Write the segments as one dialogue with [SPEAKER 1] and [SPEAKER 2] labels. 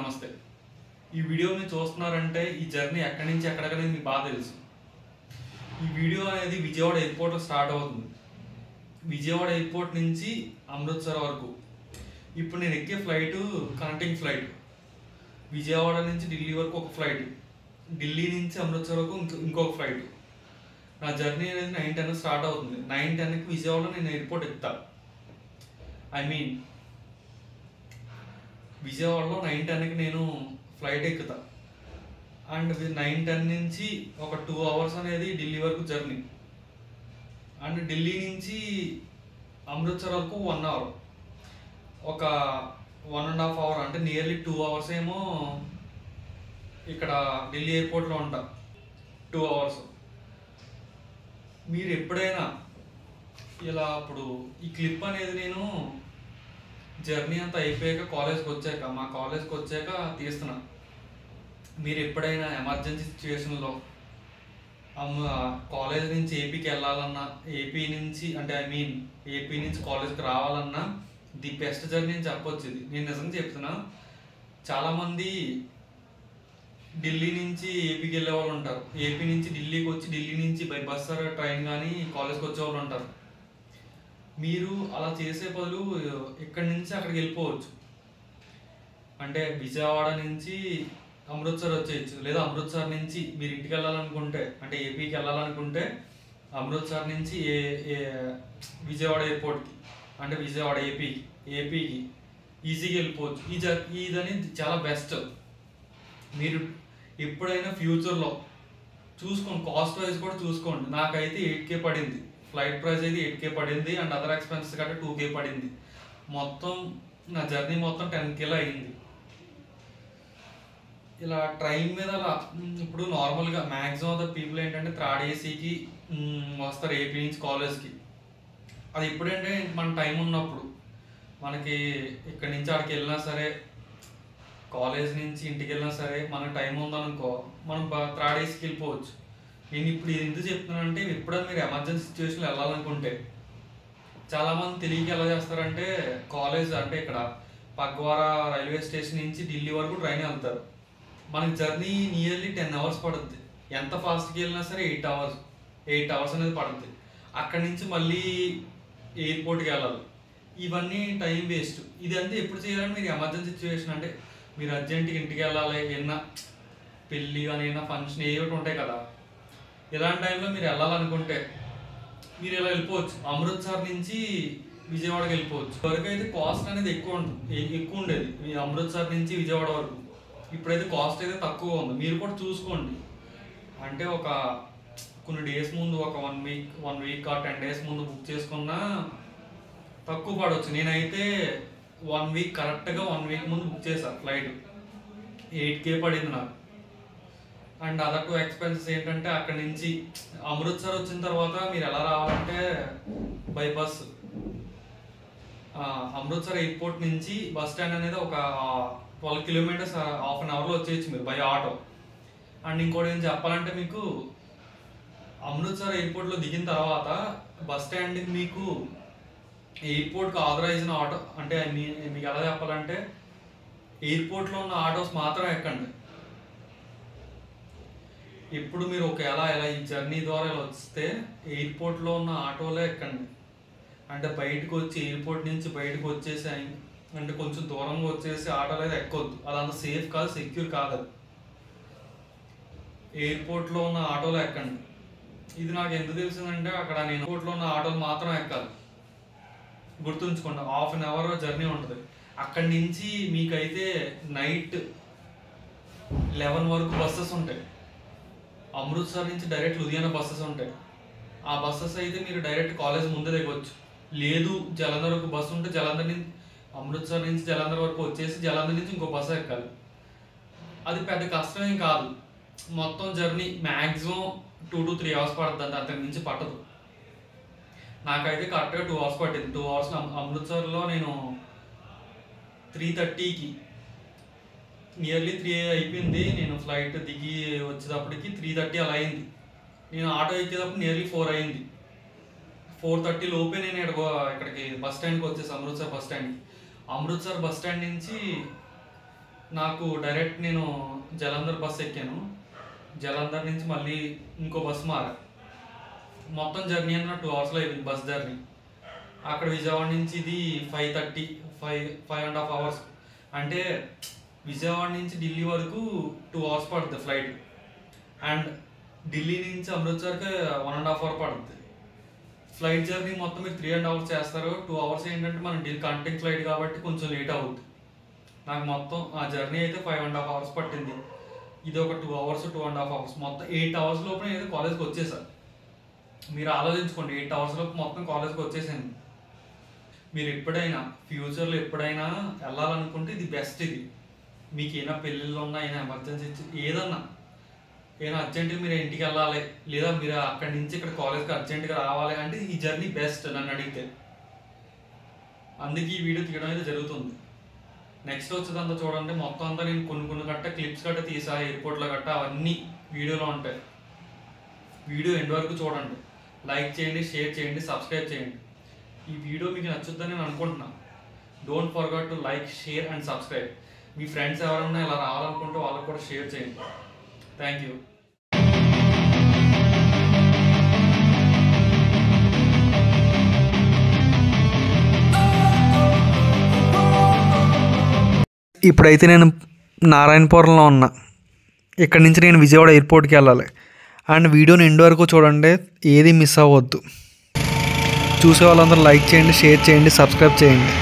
[SPEAKER 1] నమస్తే. ఈ వీడియోని చూస్తున్నారంటే ఈ జర్నీ ఎక్కడి నుంచి ఎక్కడికనేది మీకు బాగా తెలుసు. ఈ వీడియో అనేది విజయవాడ ఎయిర్పోర్ట్లో స్టార్ట్ అవుతుంది. విజయవాడ ఎయిర్పోర్ట్ నుంచి అమృత్సర్ వరకు. ఇప్పుడు నేను ఎక్కే ఫ్లైట్ కనెక్టింగ్ ఫ్లైట్. విజయవాడ నుంచి ఢిల్లీ వరకు ఒక ఫ్లైట్, ఢిల్లీ నుంచి అమృత్సర్ వరకు ఇంకొక ఫ్లైట్. నా జర్నీ అనేది 9:10 స్టార్ట్ అవుతుంది. 9:10కి విజయవాడలో నేను ఎయిర్పోర్ట్ ఎక్కుతా. విజయవాడలో 9:10కి నేను ఫ్లైట్ ఎక్కుతా. అండ్ 9:10 నుంచి ఒక 2 hours అనేది ఢిల్లీ వరకు జర్నీ. అండ్ ఢిల్లీ నుంచి అమృత్సర్ వరకు 1 hour, ఒక 1.5 hour, అంటే నియర్లీ 2 hours ఏమో ఇక్కడ ఢిల్లీ ఎయిర్పోర్ట్లో ఉంటా. 2 hours. మీరు ఎప్పుడైనా ఇలా ఇప్పుడు ఈ క్లిప్ అనేది నేను జర్నీ అంతా అయిపోయాక మా కాలేజ్కి వచ్చాక తీస్తున్నా. మీరు ఎప్పుడైనా ఎమర్జెన్సీ సిచ్యువేషన్లో కాలేజ్ నుంచి ఏపీకి వెళ్ళాలన్నా, ఏపీ నుంచి కాలేజ్కి రావాలన్నా ది బెస్ట్ జర్నీ అని చెప్పొచ్చు. ఇది నేను నిజంగా చెప్తున్నా. చాలామంది ఢిల్లీ నుంచి ఏపీకి వెళ్ళే వాళ్ళు ఉంటారు, ఏపీ నుంచి ఢిల్లీకి వచ్చి ఢిల్లీ నుంచి బై బస్ ట్రైన్ కానీ కాలేజ్కి వచ్చే వాళ్ళు ఉంటారు. మీరు అలా చేసే బదులు ఇక్కడి నుంచి అక్కడికి వెళ్ళిపోవచ్చు. అంటే విజయవాడ నుంచి అమృత్సర్ వచ్చేయచ్చు, లేదా అమృత్సర్ నుంచి మీరు ఇంటికి వెళ్ళాలనుకుంటే, అంటే ఏపీకి వెళ్ళాలనుకుంటే అమృత్సర్ నుంచి విజయవాడ ఎయిర్పోర్ట్కి, అంటే విజయవాడ ఏపీకి ఈజీగా వెళ్ళిపోవచ్చు. ఇదనేది చాలా బెస్ట్. మీరు ఎప్పుడైనా ఫ్యూచర్లో చూసుకోండి, కాస్ట్ వైజ్ కూడా చూసుకోండి. నాకైతే 8K పడింది. ఫ్లైట్ ప్రైస్ అయితే 8K పడింది, అండ్ అదర్ ఎక్స్పెన్సెస్ కంటే 2K పడింది. మొత్తం నా జర్నీ మొత్తం 10Kలో అయింది. ఇలా ట్రైన్ మీద అలా ఇప్పుడు నార్మల్గా మ్యాక్సిమం ఆఫ్ ద పీపుల్ ఏంటంటే థర్డ్ ఏసీకి వస్తారు ఏపీ నుంచి కాలేజ్కి. అది ఎప్పుడంటే మన టైం ఉన్నప్పుడు, మనకి ఇక్కడి నుంచి అక్కడికి వెళ్ళినా సరే, కాలేజ్ నుంచి ఇంటికి వెళ్ళినా సరే, మనకు టైం ఉందనుకో మనం థర్డ్ ఏసీకి వెళ్ళిపోవచ్చు. నేను ఇప్పుడు ఇది ఎందుకు చెప్తున్నానంటే, ఎప్పుడైనా మీరు ఎమర్జెన్సీ సిచ్యువేషన్లో వెళ్ళాలనుకుంటే, చాలామంది తెలియక ఎలా చేస్తారంటే, కాలేజ్ అంటే ఇక్కడ పగ్వారా రైల్వే స్టేషన్ నుంచి ఢిల్లీ వరకు ట్రైన్ వెళ్తారు. మనకి జర్నీ నియర్లీ 10 hours పడుతుంది. ఎంత ఫాస్ట్కి వెళ్ళినా సరే 8 hours అనేది పడుతుంది. అక్కడి నుంచి మళ్ళీ ఎయిర్పోర్ట్కి వెళ్ళాలి. ఇవన్నీ టైం వేస్ట్. ఇదంతా ఎప్పుడు చేయాలని, మీరు ఎమర్జెన్సీ సిచ్యువేషన్ అంటే మీరు అర్జెంట్గా ఇంటికి వెళ్ళాలి, ఏమన్నా పెళ్ళి కానీ ఏమైనా ఫంక్షన్ ఏమిటి ఉంటాయి కదా, ఇలాంటి టైంలో మీరు వెళ్ళాలనుకుంటే మీరు ఇలా వెళ్ళిపోవచ్చు. అమృత్సర్ నుంచి విజయవాడకి వెళ్ళిపోవచ్చు. వరకు అయితే కాస్ట్ అనేది ఎక్కువ ఉండేది మీ అమృత్సర్ నుంచి విజయవాడ వరకు. ఇప్పుడైతే కాస్ట్ అయితే తక్కువ ఉంది. మీరు కూడా చూసుకోండి. అంటే ఒక కొన్ని డేస్ ముందు, ఒక 1 week ఆ 10 days ముందు బుక్ చేసుకున్నా తక్కువ పడవచ్చు. నేనైతే 1 week, కరెక్ట్గా 1 week ముందు బుక్ చేశాను ఫ్లైట్. 8K పడింది నాకు. అండ్ అదర్ 2 expenses ఏంటంటే, అక్కడి నుంచి అమృత్సర్ వచ్చిన తర్వాత మీరు ఎలా రావాలంటే బై బస్. అమృత్సర్ ఎయిర్పోర్ట్ నుంచి బస్ స్టాండ్ అనేది ఒక 12 kilometers, హాఫ్ అన్ అవర్లో వచ్చేయచ్చు మీరు బై ఆటో. అండ్ ఇంకోటి ఏం చెప్పాలంటే, మీకు అమృత్సర్ ఎయిర్పోర్ట్లో దిగిన తర్వాత బస్ స్టాండ్కి మీకు ఎయిర్పోర్ట్కి ఆథరైజ్డ్ ఆటో, అంటే మీకు ఎలా చెప్పాలంటే, ఎయిర్పోర్ట్లో ఉన్న ఆటోస్ మాత్రమే ఎక్కండి. ఇప్పుడు మీరు ఒకవేళ ఇలా ఈ జర్నీ ద్వారా ఇలా వస్తే ఎయిర్పోర్ట్లో ఉన్న ఆటోలో ఎక్కండి. అంటే బయటకు వచ్చి ఎయిర్పోర్ట్ నుంచి బయటకు వచ్చేసి, అంటే కొంచెం దూరంగా వచ్చేసి ఆటోలో అయితే ఎక్కొద్దు. అదంత సేఫ్ కాదు, సెక్యూర్ కాదు. అది ఎయిర్పోర్ట్లో ఉన్న ఆటోలో ఎక్కండి. ఇది నాకు ఎందుకు తెలిసిందంటే, అక్కడ నేను ఎయిర్పోర్ట్లో ఉన్న ఆటోలు మాత్రం ఎక్కాలి. గుర్తుంచుకోండి, హాఫ్ అన్ అవర్ జర్నీ ఉంటుంది. అక్కడి నుంచి మీకైతే నైట్ 11 వరకు బస్సెస్ ఉంటాయి. అమృత్సర్ నుంచి డైరెక్ట్ లుధియానా బస్సెస్ ఉంటాయి. ఆ బస్సెస్ అయితే మీరు డైరెక్ట్ కాలేజ్ ముందే దిగవచ్చు. లేదు జలంధర్ వరకు బస్సు ఉంటే అమృత్సర్ నుంచి జలంధర్ వరకు వచ్చేసి జలంధర్ నుంచి ఇంకో బస్సు ఎక్కాలి. అది పెద్ద కష్టమేం కాదు. మొత్తం జర్నీ మ్యాక్సిమం 2 to 3 hours పడుతుంది, అంతకు మించి పట్టదు. నాకైతే కరెక్ట్గా 2 hours పట్టింది. 2 hours అమృత్సర్లో నేను 3:30కి, నియర్లీ 3 అయిపోయింది. నేను ఫ్లైట్ దిగి వచ్చేటప్పటికి 3:30 అలా అయింది. నేను ఆటో ఎక్కేటప్పుడు నియర్లీ 4 అయింది. 4:30 లోపే నేను ఇక్కడికి బస్ స్టాండ్కి వచ్చేసి అమృత్సర్ బస్ స్టాండ్కి. అమృత్సర్ బస్ స్టాండ్ నుంచి నాకు డైరెక్ట్ నేను జలంధర్ బస్ ఎక్కాను. జలంధర్ నుంచి మళ్ళీ ఇంకో బస్సు మారా. మొత్తం జర్నీ అన్న 2 అవర్స్లో అయిపోయింది బస్ జర్నీ. అక్కడ విజయవాడ నుంచి ఇది 5.5 అవర్స్. అంటే విజయవాడ నుంచి ఢిల్లీ వరకు 2 అవర్స్ పడుతుంది ఫ్లైట్. అండ్ ఢిల్లీ నుంచి అమృత్సర్కి 1.5 అవర్ పడుతుంది. ఫ్లైట్ జర్నీ మొత్తం మీరు 3.5 అవర్స్ చేస్తారు. 2 అవర్స్ ఏంటంటే మనం కనెక్టింగ్ ఫ్లైట్ కాబట్టి కొంచెం లేట్ అవుతుంది. నాకు మొత్తం ఆ జర్నీ అయితే 5.5 అవర్స్ పట్టింది. ఇది ఒక 2 అవర్స్ 2.5 అవర్స్, మొత్తం 8 అవర్స్ లోపల అయితే కాలేజ్కి వచ్చేసాను. మీరు ఆలోచించుకోండి, 8 అవర్స్ లోపు మొత్తం కాలేజ్కి వచ్చేసాను. మీరు ఎప్పుడైనా ఫ్యూచర్లో ఎప్పుడైనా వెళ్ళాలనుకుంటే ఇది బెస్ట్. ఇది మీకు ఏమైనా పెళ్ళిళ్ళు ఉన్నా, అయినా ఎమర్జెన్సీ ఏదన్నా అర్జెంటుగా మీరు ఇంటికి వెళ్ళాలి, లేదా మీరు అక్కడి నుంచి ఇక్కడ కాలేజ్కి అర్జెంటుగా రావాలి అంటే ఈ జర్నీ బెస్ట్ నన్ను అడిగితే. అందుకే ఈ వీడియో తీయడం అయితే జరుగుతుంది. నెక్స్ట్ వచ్చేదంతా చూడండి, మొత్తం అంతా నేను కొన్ని గట్ట క్లిప్స్ గట్ట తీసా ఎయిర్పోర్ట్లో గట్ట, అవన్నీ వీడియోలో ఉంటాయి. వీడియో ఎండ్ వరకు చూడండి. లైక్ చేయండి, షేర్ చేయండి, సబ్స్క్రైబ్ చేయండి. ఈ వీడియో మీకు నచ్చుద్దని నేను అనుకుంటున్నాను. Don't forget to like, share and subscribe. Me friends ఎవరైనా ఇలా రావాలనుకుంటే వాళ్ళకు కూడా షేర్ చేయండి. Thank you.
[SPEAKER 2] ఇప్పుడైతే నేను నారాయణపురంలో ఉన్నా. ఇక్కడ నుంచి నేను విజయవాడ ఎయిర్పోర్ట్కి వెళ్ళాలి. అండ్ వీడియోని ఎండ్ వరకు చూడండి, ఏది మిస్ అవ్వద్దు. చూసే వాళ్ళందరూ లైక్ చేయండి, షేర్ చేయండి, సబ్స్క్రైబ్ చేయండి.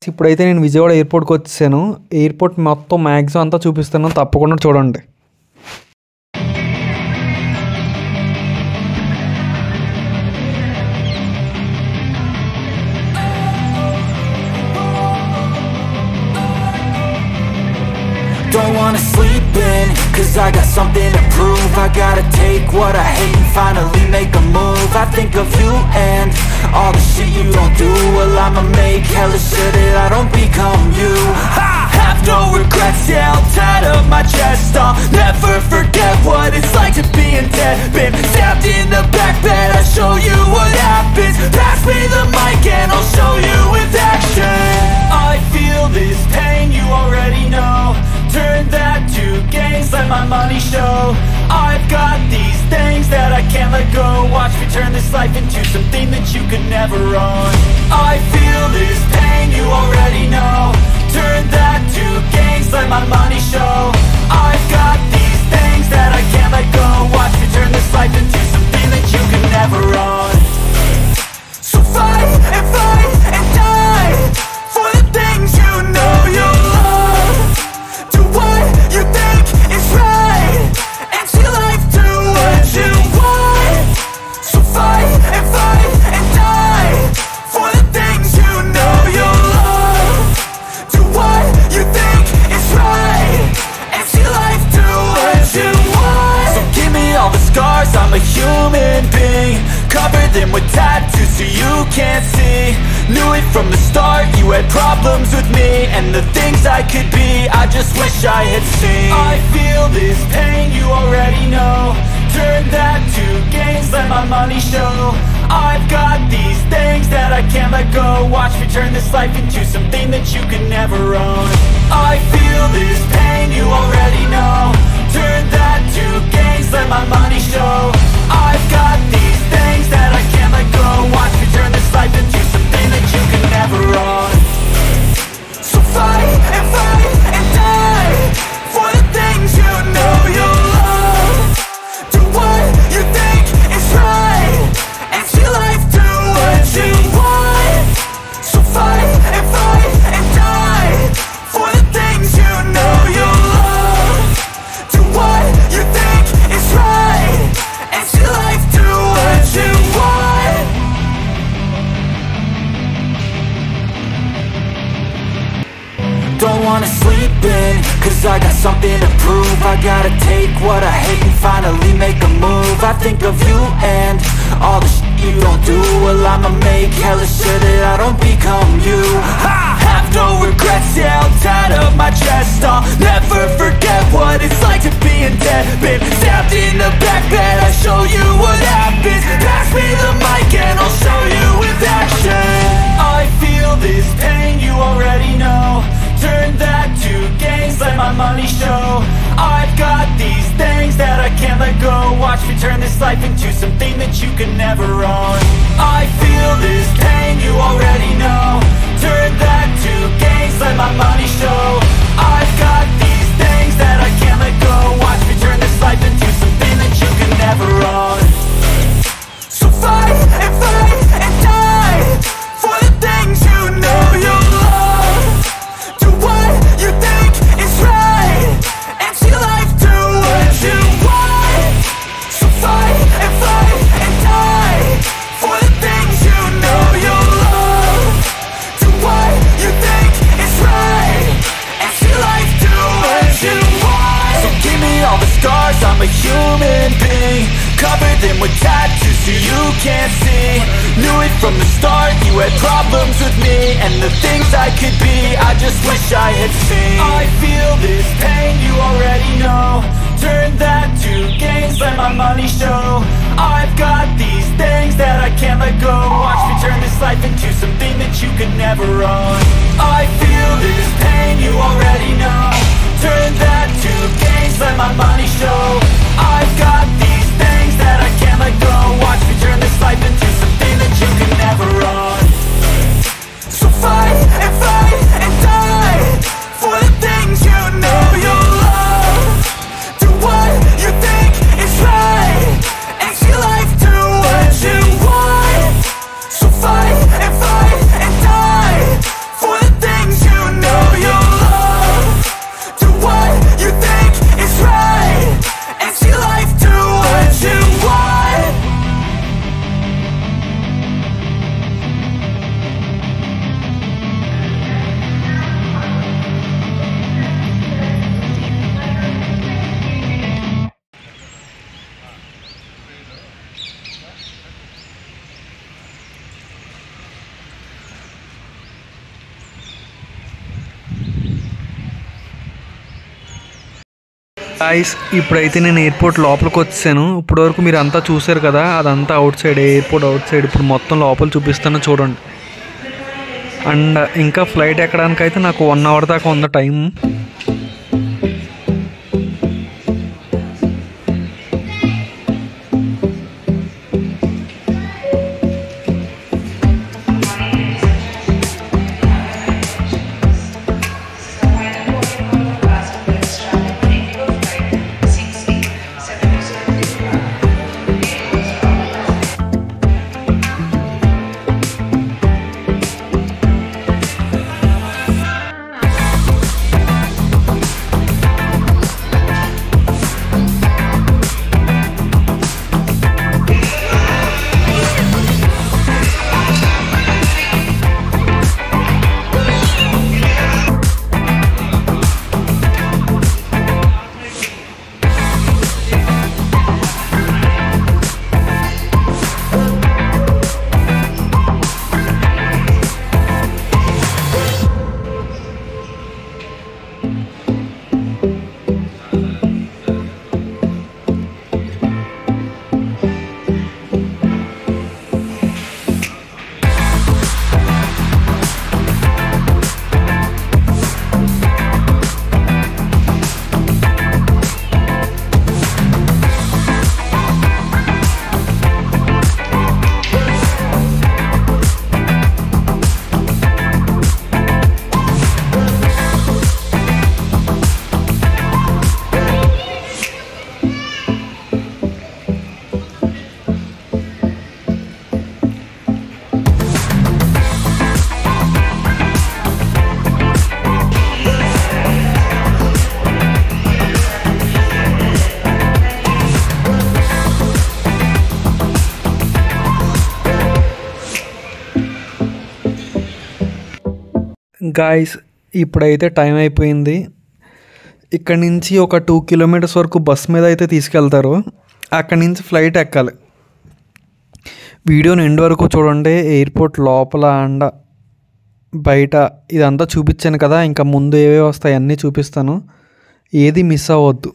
[SPEAKER 2] ఇప్పుడైతే నేను విజయవాడ ఎయిర్పోర్ట్కి వచ్చేసాను. ఎయిర్పోర్ట్ మొత్తం మ్యాక్సిమం అంతా చూపిస్తాను, తప్పకుండా చూడండి.
[SPEAKER 3] Don't wanna sleep in, cause I got something to prove. I gotta take what I hate and finally make a move. I think of you and all the shit you don't do. Well, I'ma make hella sure that I don't become you. I have no regrets, yeah, I'll tie up my chest. I'll never forget what it's like to be in debt. Been stabbed in the back bed, I'll show you what happens. Pass me the mic and I'll show you with action. I feel this pain, you already know. Turn that to gains, let my money show. I've got these things that I can't let go. Watch me turn this life into something that you could never own. I feel this pain, you already know. Turn that to gains, let my money show. I've got these things that I can't let go. Watch me turn this life into something that you could never own. So fight and die for the things you know you love. Do what you think is right, and see life do what you want. So fight and die for the things you know you love. Do what you think is right, and see life do what you want. So give me all the scars, I'm a human being. Cover them with tattoos so you can't see. Knew it from the start, you had problems with me and the things I could be, I just wish I had seen. I feel this pain, you already know. Turn that to gains, let my money show. I've got these things that I can't let go. Watch me turn this life into something that you can never own. I feel this pain, you already know. Turn that to gains, let my money show. I've got these things that I can't let go. Watch me turn this life into something that you can never own. So fight and die for the things you know you love. Do what you think is right and see life do what you want. So fight and die for the things you know you love. Do what you think is right and see life do what you want. Don't wanna sleep in, cause I got something to prove. I gotta take what I hate and finally make a move. I think of you and all the shit you don't do. Well, I'ma make hella sure that I don't become you. I have no regrets, yeah, I'll tie up my chest. I'll never forget what it's like to be in debt. Been stabbed in the back bed, I'll show you what happens. Pass me the mic and I'll show you with action. I feel this pain, you already know. Turn that to gains, let my money show. I've got these things that I can't let go. Watch me turn this life into something that you can never own. I feel this pain, you already know. Turn that to gains, let my money show. I've got these things that I can't let go. Watch me turn this life into something that you can never own. So fight and die for the things you know you love. Do what you think is right and see life do what you want. So fight and die for the things you know you love. Do what you think is right and see life do what you want. So give me all the scars, I'm a human being. Cover them with tattoos so you can't see. Knew it from the start, you had problems with me and the things I could be, I just wish I had seen. I feel this pain, you already know. Turn that to gains, let my money show. I've got these things that I can't let go. Watch me turn this life into something that you could never own. I feel this pain, you already know. Turn that to gains, let my money show. I've got these things that I can't let go. Watch me turn this life into something that you can never own. So fight and die for the things you know you love. Do what you think is right and see life do what you want. So fight and die for the things you know you love. Do what you think is right and see life do what you want.
[SPEAKER 2] Guys, ఇప్పుడైతే నేను airport లోపలికి వచ్చాను. ఇప్పటివరకు మీరు అంతా చూసారు కదా, అదంతా out side, airport out side. ఇప్పుడు మొత్తం లోపల చూపిస్తాను చూడండి. అండ్ ఇంకా ఫ్లైట్ ఎక్కడానికైతే నాకు 1 అవర్ దాకా ఉంది టైం. గాయ్స్ ఇప్పుడైతే టైం అయిపోయింది. ఇక్కడ నుంచి ఒక 2 కిలోమీటర్స్ వరకు బస్ మీద అయితే తీసుకెళ్తారు. అక్కడి నుంచి ఫ్లైట్ ఎక్కాలి. వీడియోని ఎండ్ వరకు చూడండి. ఎయిర్పోర్ట్ లోపల అండ్ బయట ఇదంతా చూపించాను కదా, ఇంకా ముందు ఏవే వస్తాయి అన్నీ చూపిస్తాను. ఏది మిస్ అవ్వద్దు.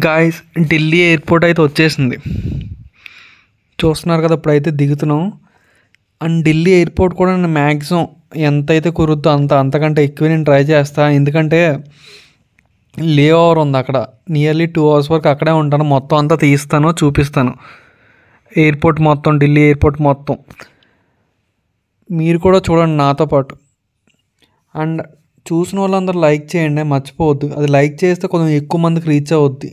[SPEAKER 2] గాయస్ ఢిల్లీ ఎయిర్పోర్ట్ అయితే వచ్చేసింది. చూస్తున్నారు కదా, ఇప్పుడైతే దిగుతున్నాం. అండ్ ఢిల్లీ ఎయిర్పోర్ట్ కూడా నేను మ్యాక్సిమం ఎంతైతే కురుద్దో అంతకంటే ఎక్కువ నేను ట్రై చేస్తాను. ఎందుకంటే లే ఓవర్ ఉంది అక్కడ, నియర్లీ 2 hours వరకు అక్కడే ఉంటాను. మొత్తం అంతా తీస్తాను, చూపిస్తాను ఎయిర్పోర్ట్ మొత్తం, ఢిల్లీ ఎయిర్పోర్ట్ మొత్తం. మీరు కూడా చూడండి నాతో పాటు. అండ్ చూసిన వాళ్ళందరూ లైక్ చేయండి, మర్చిపోవద్దు. అది లైక్ చేస్తే కొంచెం ఎక్కువ మందికి రీచ్ అవుద్ది.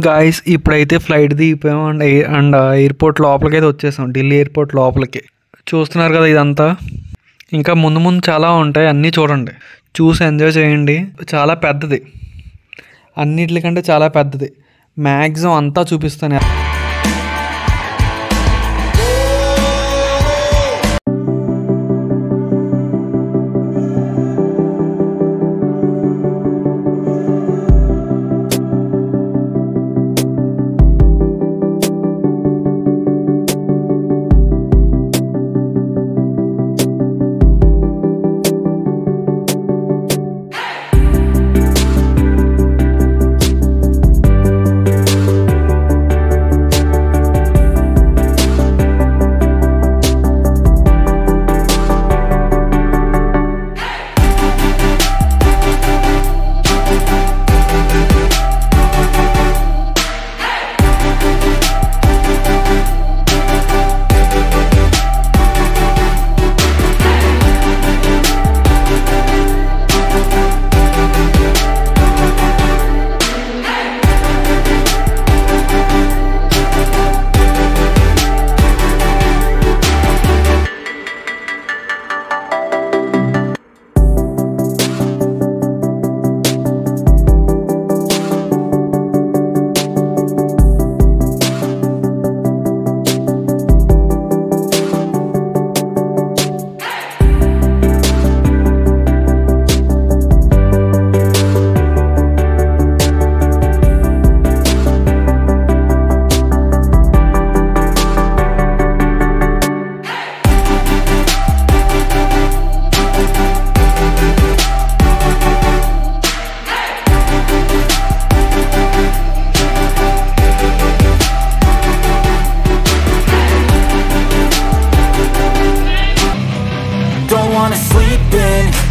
[SPEAKER 2] గాయస్ ఇప్పుడైతే ఫ్లైట్ దిగిపోయాం అండ్ ఎయిర్పోర్ట్ లోపలికి అయితే వచ్చేసాం, ఢిల్లీ ఎయిర్పోర్ట్ లోపలికి. చూస్తున్నారు కదా ఇదంతా. ఇంకా ముందు ముందు చాలా ఉంటాయి, అన్నీ చూడండి, చూసి ఎంజాయ్ చేయండి. చాలా పెద్దది, అన్నిటికంటే చాలా పెద్దది. మ్యాక్సిమం అంతా చూపిస్తాను.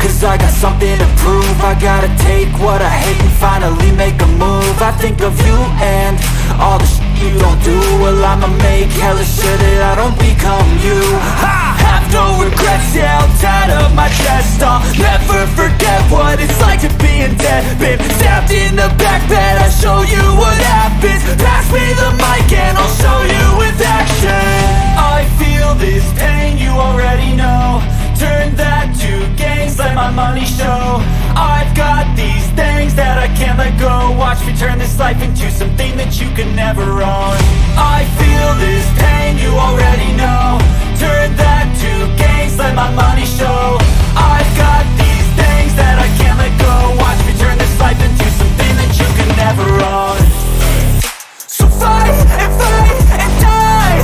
[SPEAKER 3] Cause I got something to prove. I gotta take what I hate and finally make a move. I think of you and all the shit you don't do. Well, I'ma make hella sure that I don't become you. I have no regrets, yeah, I'll tie up my chest. I'll never forget what it's like to be in debt. Been stabbed in the back bed, I'll show you what happens. Pass me the mic and I'll show you with action. I feel this pain, you already know. Turn that to gains, let my money show. I've got these things that I can't let go. Watch me turn this life into something that you could never own. I feel this pain, you already know. Turn that to gains, let my money show. I've got these things that I can't let go. Watch me turn this life into something that you could never own. So fight and die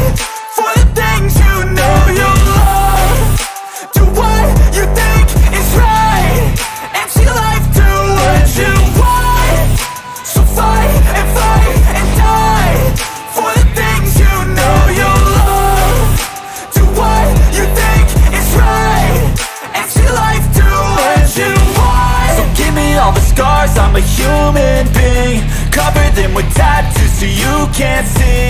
[SPEAKER 3] for the things you know you love. Do what you think is right and see life do what you want. So fight and die for the things you know you love. Do what you think is right and see life do what you want. So give me all the scars, I'm a human being. Cover them with tattoos so you can't see.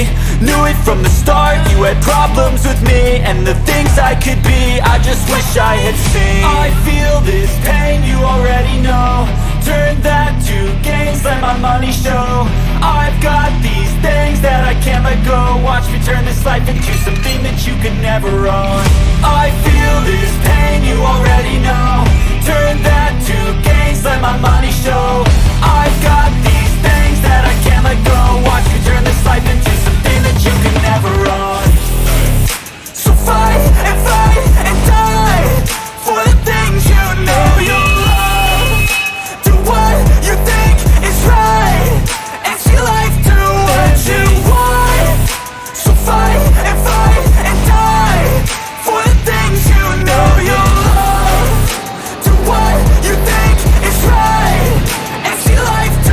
[SPEAKER 3] Knew it from the start, you had problems with me and the things I could be, I just wish I had seen. I feel this pain, you already know. Turn that to gains, let my money show. I've got these things that I can't let go. Watch me turn this life into something that you could never own. I feel this pain, you already know. Turn that to gains, let my money show. I've got these things that I can't let go. Watch me turn this life into something that you could never own. So fight and die for the things you know you love. Do what you think is right and see life do what you want. So fight and die for the things you know you love. Do what you think is right and see life do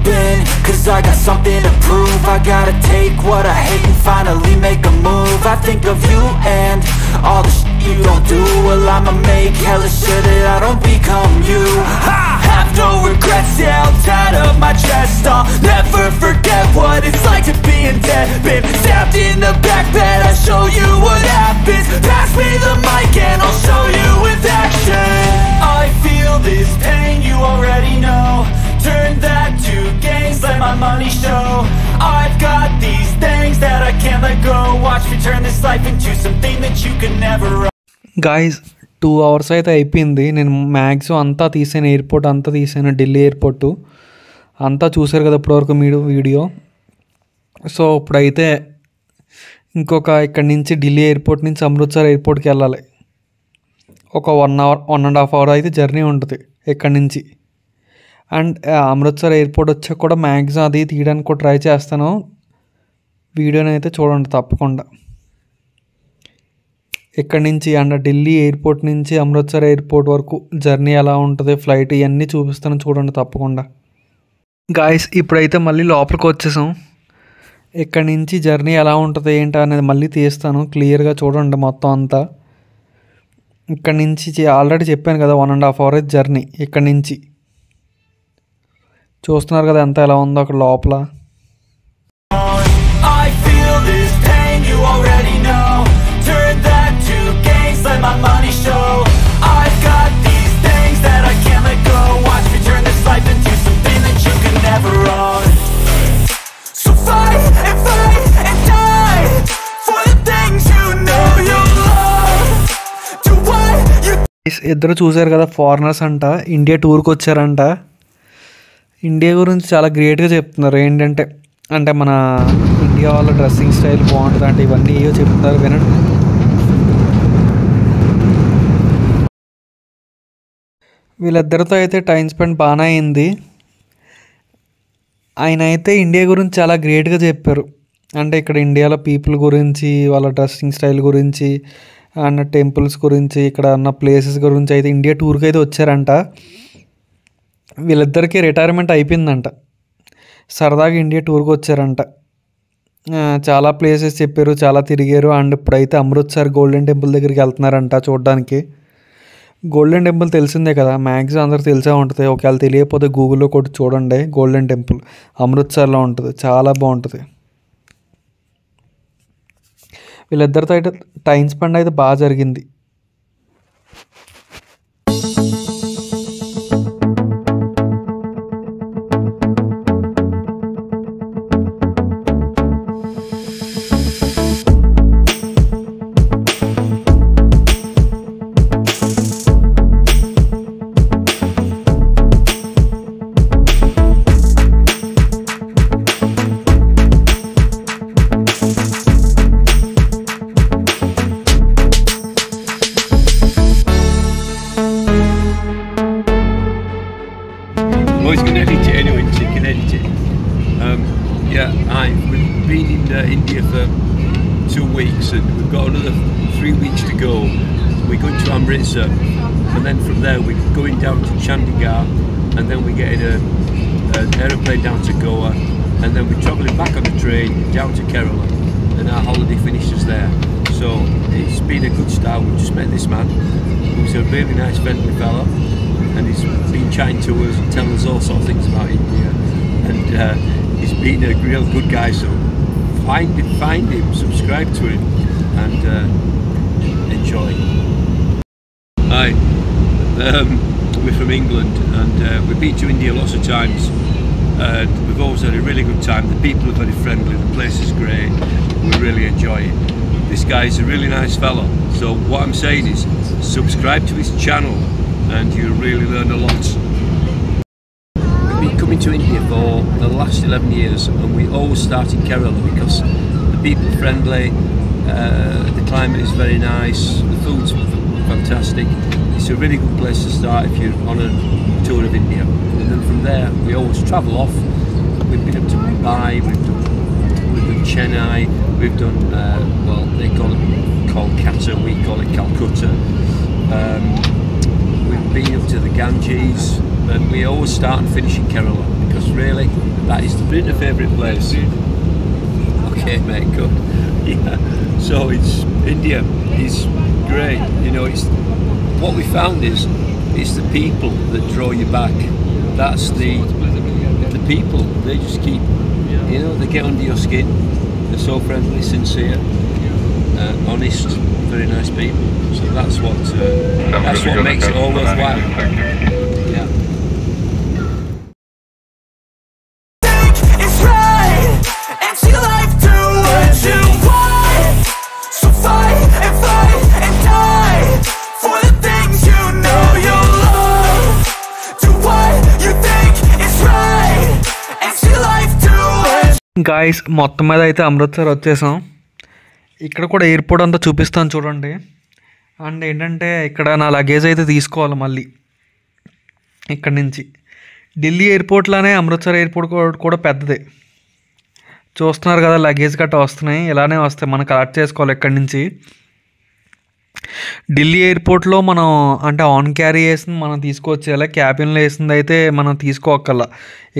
[SPEAKER 3] sleeping, cause I got something to prove. I gotta take what I hate and finally make a move. I think of you and all the shit you don't do. Well, I'ma make hella sure that I don't become you. I have no regrets, yeah, I'll tie up my chest. I'll never forget what it's like to be in debt. Been stabbed in the back bed, I'll show you what happens. Pass me the mic and I'll show you with action. I feel this pain, you already know. Turn that to gains, let my money show. I've got these things that I can't let go. Watch me turn this life into something that you can never run.
[SPEAKER 2] Guys 2 hours అయితే అయిపోయింది. నేను maximum అంతా తీసాను, airport అంతా తీసాను, Delhi airport అంతా చూసారు కదా ఇప్పటివరకు మీరు వీడియో. సో ఇప్పుడైతే ఇంకొక ఇక్కడి నుంచి ఢిల్లీ ఎయిర్పోర్ట్ నుంచి అమృత్సర్ ఎయిర్పోర్ట్కి వెళ్ళాలి. ఒక 1 hour 1.5 hour అయితే జర్నీ ఉంటుంది ఇక్కడి నుంచి. అండ్ అమృత్సర్ ఎయిర్పోర్ట్ వచ్చాక కూడా మ్యాక్సిమం అది తీయడానికి కూడా ట్రై చేస్తాను. వీడియోని అయితే చూడండి తప్పకుండా. ఇక్కడి నుంచి అండ్ ఢిల్లీ ఎయిర్పోర్ట్ నుంచి అమృత్సర్ ఎయిర్పోర్ట్ వరకు జర్నీ ఎలా ఉంటుంది, ఫ్లైట్ ఇవన్నీ చూపిస్తాను చూడండి తప్పకుండా. గాయస్ ఇప్పుడైతే మళ్ళీ లోపలికి వచ్చేసాం. ఇక్కడి నుంచి జర్నీ ఎలా ఉంటుంది ఏంటి అనేది మళ్ళీ తీస్తాను, క్లియర్గా చూడండి మొత్తం అంతా. ఇక్కడి నుంచి ఆల్రెడీ చెప్పాను కదా 1.5 hour జర్నీ. ఇక్కడి నుంచి చూస్తున్నారు కదా ఎంత ఎలా ఉందో అక్కడ లోపల. ఇద్దరు చూసారు కదా ఫారినర్స్ అంట, ఇండియా టూర్కి వచ్చారంట. ఇండియా గురించి చాలా గ్రేట్గా చెప్తున్నారు. ఏంటంటే అంటే మన ఇండియా వాళ్ళ డ్రెస్సింగ్ స్టైల్ బాగుంటుంది అంటే ఇవన్నీ ఏవో చెప్తున్నారు వినండి. వీళ్ళిద్దరితో అయితే టైం స్పెండ్ బాగానే అయింది. ఆయన అయితే ఇండియా గురించి చాలా గ్రేట్గా చెప్పారు. అంటే ఇక్కడ ఇండియాలో పీపుల్ గురించి, వాళ్ళ డ్రెస్సింగ్ స్టైల్ గురించి అండ్ టెంపుల్స్ గురించి, ఇక్కడ ఉన్న ప్లేసెస్ గురించి అయితే ఇండియా టూర్కి అయితే వచ్చారంట. వీళ్ళిద్దరికీ రిటైర్మెంట్ అయిపోయిందంట, సరదాగా ఇండియా టూర్కి వచ్చారంట. చాలా ప్లేసెస్ చెప్పారు, చాలా తిరిగారు. అండ్ ఇప్పుడైతే అమృత్సర్ గోల్డెన్ టెంపుల్ దగ్గరికి వెళ్తున్నారంట చూడడానికి. గోల్డెన్ టెంపుల్ తెలిసిందే కదా, మ్యాక్సిమం అందరూ తెలిసే ఉంటుంది. ఒకవేళ తెలియకపోతే గూగుల్లో కొట్టి చూడండి. గోల్డెన్ టెంపుల్ అమృత్సర్లో ఉంటుంది, చాలా బాగుంటుంది. వీళ్ళిద్దరితో అయితే టైం స్పెండ్ అయితే బాగా జరిగింది.
[SPEAKER 4] We've been in India for 2 weeks and we've got another 3 weeks to go. We're going to Amritsar and then from there we're going down to Chandigarh and then we're getting an aeroplane down to Goa and then we're travelling back on the train down to Kerala and our holiday finishes there. So it's been a good start. We've just met this man who's a really nice friendly fella and he's been chatting to us and telling us all sorts of things about India and he's been a real good guy, so find him, subscribe to him and enjoy. Hi, we're from England and we've been to India lots of times and we've always had a really good time. The people are very friendly, the place is great, we really enjoy it. This guy is a really nice fellow, so what I'm saying is subscribe to his channel and you'll really learn a lot. We've been coming to India for the last 11 years and we always start in Kerala because the people are friendly, the climate is very nice, the food's fantastic. It's a really good place to start if you're on a tour of India. And then from there we always travel off. We've been up to Mumbai, we've done Chennai, we've done well they call it Kolkata, we call it Calcutta. We've been up to the Ganges and we always start and finish in Kerala because really, that is the favourite place. Okay, mate, good. Yeah. So it's India is great. You know, it's what we found is it's the people that draw you back. That's the people. They just keep, you know, they get under your skin. They're so friendly, sincere, honest, very nice people. So that's what makes it all worthwhile. Yeah.
[SPEAKER 3] It's right, empty life, do what you want. So fight and die for the things you know you love. Do what you think is right, empty life, do what.
[SPEAKER 2] Guys మొత్తం మీద అయితే అమృత్సర్ వచ్చేసాం. ఇక్కడ కూడా airport అంతా చూపిస్తాను చూడండి. And ఏంటంటే ఇక్కడ నా లగేజ్ అయితే తీసుకోవాలి మళ్ళీ ఇక్కడ నుంచి. ఢిల్లీ ఎయిర్పోర్ట్లానే అమృత్సర్ ఎయిర్పోర్ట్ కూడా పెద్దదే. చూస్తున్నారు కదా లగేజ్ గట్రా వస్తున్నాయి, ఇలానే వస్తాయి, మనం కలెక్ట్ చేసుకోవాలి ఇక్కడి నుంచి. ఢిల్లీ ఎయిర్పోర్ట్లో మనం అంటే ఆన్ క్యారీ వేసింది మనం తీసుకొచ్చేయాలి, క్యాబిన్లో వేసింది అయితే మనం తీసుకోకల్లా.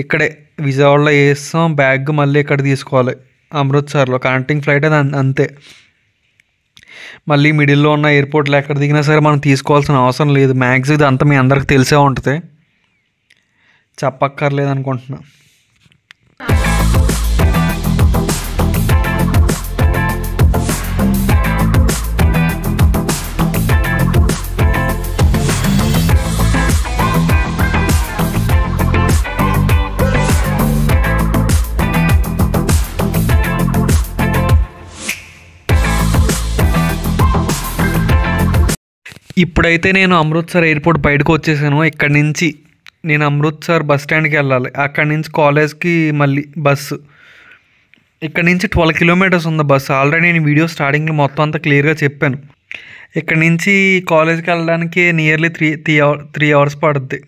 [SPEAKER 2] ఇక్కడే విజయవాడలో వేస్తాం బ్యాగ్, మళ్ళీ ఇక్కడ తీసుకోవాలి అమృత్సర్లో. కనెక్టింగ్ ఫ్లైట్ అయితే అంతే. మళ్ళీ మిడిల్లో ఉన్న ఎయిర్పోర్ట్లో ఎక్కడ దిగినా సరే మనం తీసుకోవాల్సిన అవసరం లేదు. మ్యాక్స్ ఇది అంతా మీ అందరికి తెలిసే ఉంటుంది, చెప్పక్కర్లేదు అనుకుంటున్నా. ఇప్పుడైతే నేను అమృత్సర్ ఎయిర్పోర్ట్ బయటకు వచ్చేసాను. ఇక్కడి నుంచి నేను అమృత్సర్ బస్ స్టాండ్కి వెళ్ళాలి. అక్కడి నుంచి కాలేజ్కి మళ్ళీ బస్సు. ఇక్కడ నుంచి 12 కిలోమీటర్స్ ఉంది బస్సు. ఆల్రెడీ నేను వీడియో స్టార్టింగ్లో మొత్తం అంతా క్లియర్గా చెప్పాను. ఇక్కడ నుంచి కాలేజ్కి వెళ్ళడానికి నియర్లీ 3 అవర్స్ పడుద్ది.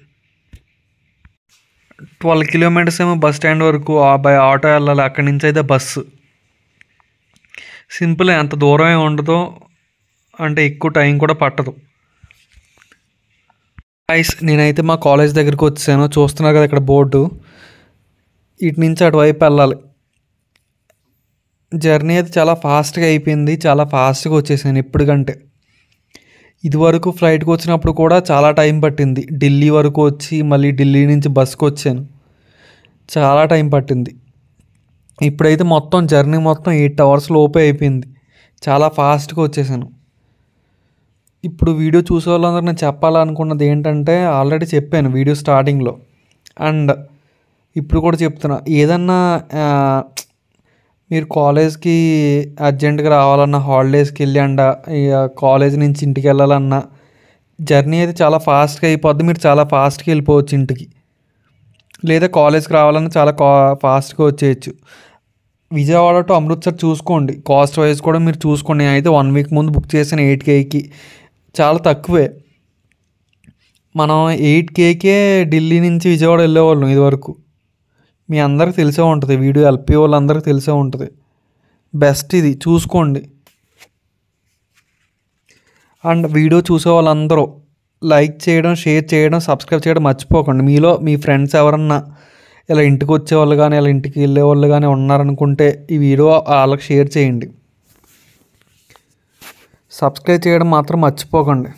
[SPEAKER 2] 12 కిలోమీటర్స్ ఏమో బస్ స్టాండ్ వరకు బై ఆటో వెళ్ళాలి. అక్కడి నుంచి అయితే బస్సు. సింపుల్, అంత దూరం ఏమి ఉండదు, అంటే ఎక్కువ టైం కూడా పట్టదు. గైస్ నేనైతే మా కాలేజ్ దగ్గరికి వచ్చాను. చూస్తున్నారు కదా ఇక్కడ బోర్డు, ఇటు నుంచి అటువైపు వెళ్ళాలి. జర్నీ అయితే చాలా ఫాస్ట్గా అయిపోయింది, చాలా ఫాస్ట్గా వచ్చేసాను ఇప్పటికంటే. ఇదివరకు ఫ్లైట్కి వచ్చినప్పుడు కూడా చాలా టైం పట్టింది. ఢిల్లీ వరకు వచ్చి మళ్ళీ ఢిల్లీ నుంచి బస్కి వచ్చాను, చాలా టైం పట్టింది. ఇప్పుడైతే మొత్తం జర్నీ మొత్తం 8 అవర్స్ లోపే అయిపోయింది, చాలా ఫాస్ట్గా వచ్చేసాను. ఇప్పుడు వీడియో చూసే వాళ్ళందరూ నేను చెప్పాలనుకున్నది ఏంటంటే ఆల్రెడీ చెప్పాను వీడియో స్టార్టింగ్లో, అండ్ ఇప్పుడు కూడా చెప్తున్నా. ఏదన్నా మీరు కాలేజ్కి అర్జెంటుగా రావాలన్నా, హాలిడేస్కి వెళ్ళి అండ్ కాలేజ్ నుంచి ఇంటికి వెళ్ళాలన్నా జర్నీ అయితే చాలా ఫాస్ట్గా అయిపోద్ది. మీరు చాలా ఫాస్ట్గా వెళ్ళిపోవచ్చు ఇంటికి, లేదా కాలేజ్కి రావాలన్నా చాలా ఫాస్ట్గా వచ్చేయచ్చు. విజయవాడ టు అమృత్సర్ చూసుకోండి, కాస్ట్ వైజ్ కూడా మీరు చూసుకోండి. నేనైతే 1 వీక్ ముందు బుక్ చేసిన 8Kకి, చాలా తక్కువే. మనం 8Kకే ఢిల్లీ నుంచి విజయవాడ వెళ్ళేవాళ్ళం ఇదివరకు. మీ అందరికి తెలిసే ఉంటుంది, వీడియో ఎల్పి వాళ్ళందరికీ తెలిసే ఉంటుంది. బెస్ట్ ఇది, చూసుకోండి. అండ్ వీడియో చూసే వాళ్ళందరూ లైక్ చేయడం, షేర్ చేయడం, సబ్స్క్రైబ్ చేయడం మర్చిపోకండి. మీలో మీ ఫ్రెండ్స్ ఎవరన్నా ఇలా ఇంటికి వచ్చేవాళ్ళు కానీ ఇలా ఇంటికి వెళ్ళేవాళ్ళు కానీ ఉన్నారనుకుంటే ఈ వీడియో వాళ్ళకి షేర్ చేయండి. సబ్స్క్రైబ్ చేయడం మాత్రం మర్చిపోకండి.